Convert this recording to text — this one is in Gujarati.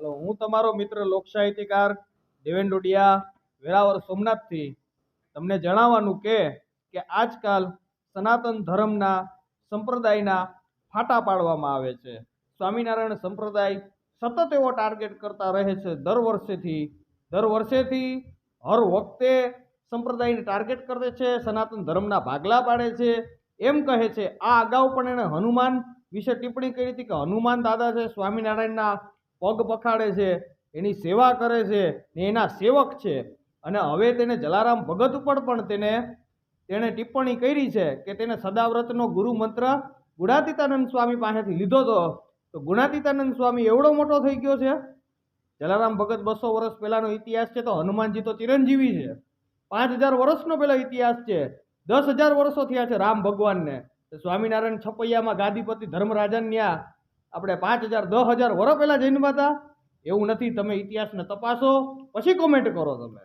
તો હું તમારો મિત્ર લોક સાહિત્યકાર દેવેન ડોડિયા વેરાવળ સોમનાથથી તમને જણાવવાનું કે આજકાલ સનાતન ધર્મના સંપ્રદાયના ફાટા પાડવામાં આવે છે. સ્વામિનારાયણ સંપ્રદાય સતત એવો ટાર્ગેટ કરતા રહે છે. દર વર્ષેથી હર વખતે સંપ્રદાયને ટાર્ગેટ કરે છે, સનાતન ધર્મના ભાગલા પાડે છે, એમ કહે છે. આ અગાઉ પણ એણે હનુમાન વિશે ટિપ્પણી કરી હતી કે હનુમાન દાદા છે સ્વામિનારાયણના પગ પખાડે છે, એની સેવા કરે છે ને એના સેવક છે. અને હવે તેને જલારામ ભગત ઉપર પણ તેણે ટિપ્પણી કરી છે કે તેને સદાવ્રતનો ગુરુ મંત્ર ગુણાતીતાનંદ સ્વામી પાસેથી લીધો હતો. તો ગુણાતીતાનંદ સ્વામી એવડો મોટો થઈ ગયો છે. જલારામ ભગત 200 વર્ષ પહેલાનો ઇતિહાસ છે, તો હનુમાનજી તો ચિરંજીવી છે. 5000 વર્ષનો પેલો ઇતિહાસ છે. 10,000 વર્ષો થયા છે રામ ભગવાનને. સ્વામિનારાયણ છપૈયામાં ગાદીપતિ ધર્મરાજન ન્યા આપણે 5000 10,000 વર્ષ પહેલા જન્મ્યા હતા. એવું નથી. તમે ઇતિહાસને તપાસો પછી કોમેન્ટ કરો તમે.